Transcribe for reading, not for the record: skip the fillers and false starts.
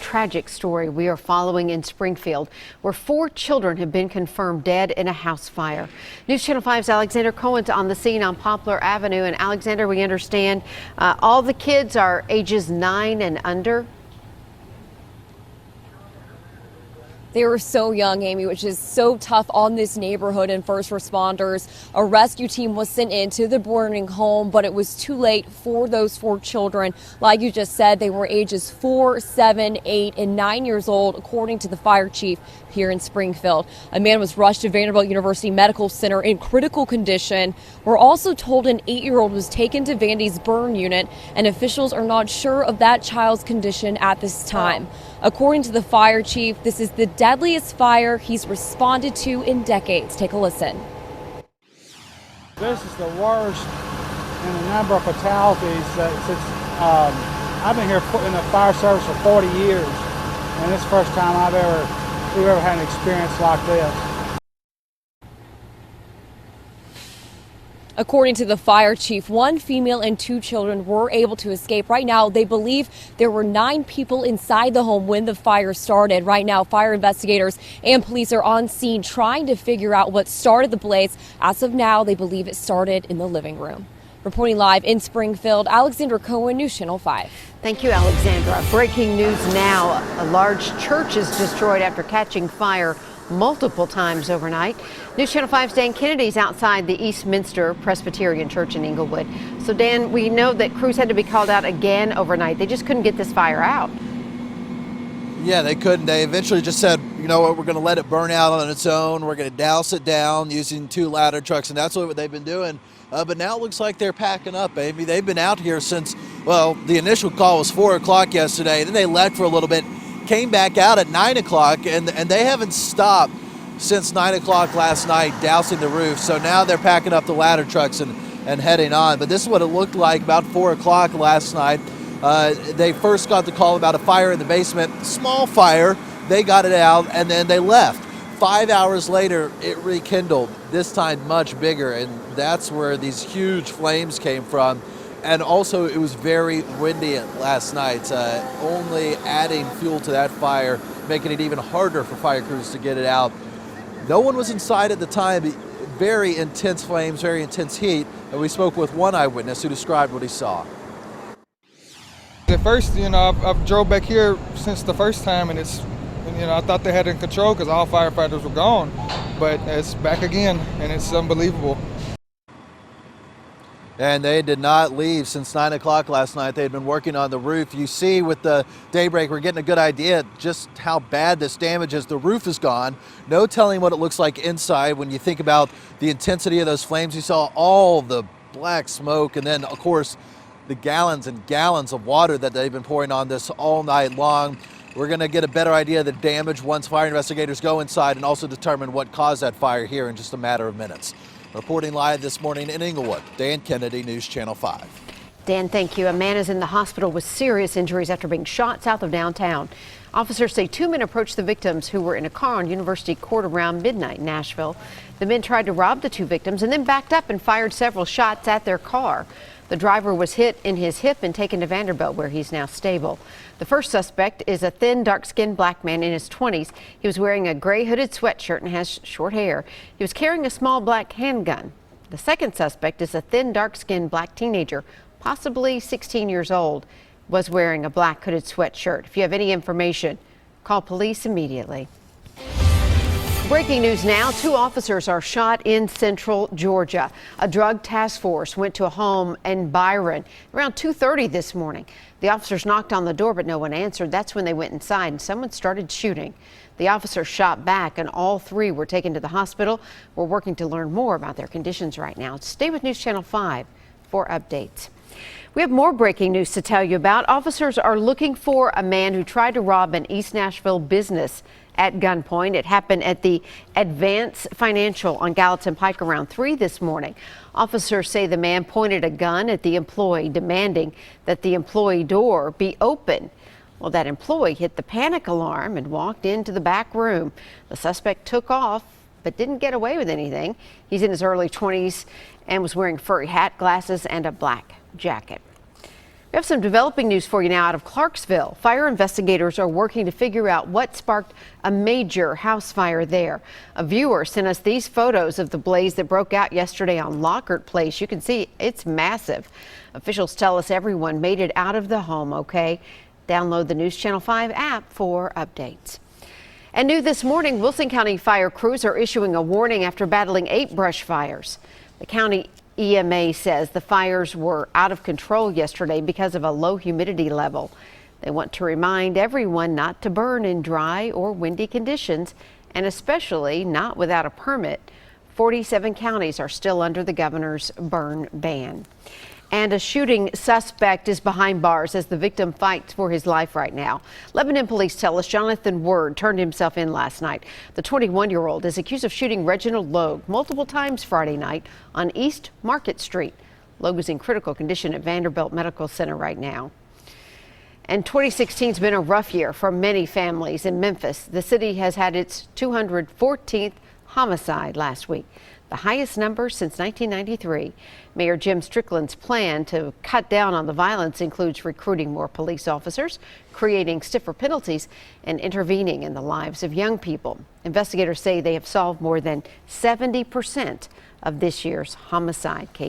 tragic story we are following in Springfield, where 4 children have been confirmed dead in a house fire. News Channel 5's Alexander Cohen's on the scene on Poplar Avenue. And Alexander, we understand all the kids are ages 9 and under. They were so young, Amy, which is so tough on this neighborhood and first responders. A rescue team was sent into the burning home, but it was too late for those 4 children. Like you just said, they were ages 4, 7, 8, and 9 years old, according to the fire chief here in Springfield. A man was rushed to Vanderbilt University Medical Center in critical condition. We're also told an 8-year-old was taken to Vandy's burn unit, and officials are not sure of that child's condition at this time. According to the fire chief, this is the deadliest fire he's responded to in decades. Take a listen. This is the worst in the number of fatalities since I've been here in the fire service for 40 years, and this is the first time we've ever had an experience like this. According to the fire chief, 1 female and 2 children were able to escape. Right now, they believe there were 9 people inside the home when the fire started. Right now, fire investigators and police are on scene trying to figure out what started the blaze. As of now, they believe it started in the living room. Reporting live in Springfield, Alexander Cohen, News Channel 5. Thank you, Alexandra. Breaking news now. A large church is destroyed after catching fire multiple times overnight. News Channel 5's Dan Kennedy's outside the Eastminster Presbyterian Church in Inglewood. So, Dan, we know that crews had to be called out again overnight. They just couldn't get this fire out. Yeah, they couldn't. They eventually just said, you know what, we're going to let it burn out on its own. We're going to douse it down using 2 ladder trucks, and that's what they've been doing. But now it looks like they're packing up, Amy. They've been out here since, well, the initial call was 4 o'clock yesterday, and then they left for a little bit, came back out at 9 o'clock, and they haven't stopped since 9 o'clock last night dousing the roof. So now they're packing up the ladder trucks and heading on. But this is what it looked like about 4 o'clock last night. They first got the call about a fire in the basement, small fire. They got it out, and then they left. 5 hours later, it rekindled, this time much bigger, and that's where these huge flames came from. And also, it was very windy last night, only adding fuel to that fire, making it even harder for fire crews to get it out. No one was inside at the time. Very intense flames, very intense heat, and we spoke with one eyewitness who described what he saw. At first, I've drove back here since the first time, and I thought they had it in control because all firefighters were gone, but it's back again, and it's unbelievable. And they did not leave since 9 o'clock last night. They had been working on the roof. You see with the daybreak, we're getting a good idea just how bad this damage is. The roof is gone. No telling what it looks like inside when you think about the intensity of those flames. You saw all the black smoke, and then, of course, the gallons and gallons of water that they've been pouring on this all night long. We're going to get a better idea of the damage once fire investigators go inside and also determine what caused that fire here in just a matter of minutes. Reporting live this morning in Inglewood, Dan Kennedy, News Channel 5. Dan, thank you. A man is in the hospital with serious injuries after being shot south of downtown. Officers say 2 men approached the victims who were in a car on University Court around midnight in Nashville. The men tried to rob the 2 victims and then backed up and fired several shots at their car. The driver was hit in his hip and taken to Vanderbilt, where he's now stable. The first suspect is a thin, dark-skinned black man in his 20s. He was wearing a gray hooded sweatshirt and has short hair. He was carrying a small black handgun. The second suspect is a thin, dark-skinned black teenager, possibly 16 years old, was wearing a black hooded sweatshirt. If you have any information, call police immediately. Breaking news now. 2 officers are shot in central Georgia. A drug task force went to a home in Byron around 2:30 this morning. The officers knocked on the door, but no one answered. That's when they went inside and someone started shooting. The officers shot back and all 3 were taken to the hospital. We're working to learn more about their conditions right now. Stay with News Channel 5 for updates. We have more breaking news to tell you about. Officers are looking for a man who tried to rob an East Nashville business at gunpoint. It happened at the Advance Financial on Gallatin Pike around 3 this morning. Officers say the man pointed a gun at the employee, demanding that the employee door be open. Well, that employee hit the panic alarm and walked into the back room. The suspect took off, but didn't get away with anything. He's in his early 20s and was wearing furry hat, glasses, and a black jacket. We have some developing news for you now out of Clarksville. Fire investigators are working to figure out what sparked a major house fire there. A viewer sent us these photos of the blaze that broke out yesterday on Lockhart Place. You can see it's massive. Officials tell us everyone made it out of the home okay. Download the News Channel 5 app for updates. And new this morning, Wilson County fire crews are issuing a warning after battling 8 brush fires. The county EMA says the fires were out of control yesterday because of a low humidity level. They want to remind everyone not to burn in dry or windy conditions, and especially not without a permit. 47 counties are still under the governor's burn ban. And a shooting suspect is behind bars as the victim fights for his life right now. Lebanon police tell us Jonathan Word turned himself in last night. The 21-year-old is accused of shooting Reginald Logue multiple times Friday night on East Market Street. Logue is in critical condition at Vanderbilt Medical Center right now. And 2016 has been a rough year for many families in Memphis. The city has had its 214th homicide last week, the highest number since 1993. Mayor Jim Strickland's plan to cut down on the violence includes recruiting more police officers, creating stiffer penalties, and intervening in the lives of young people. Investigators say they have solved more than 70% of this year's homicide cases.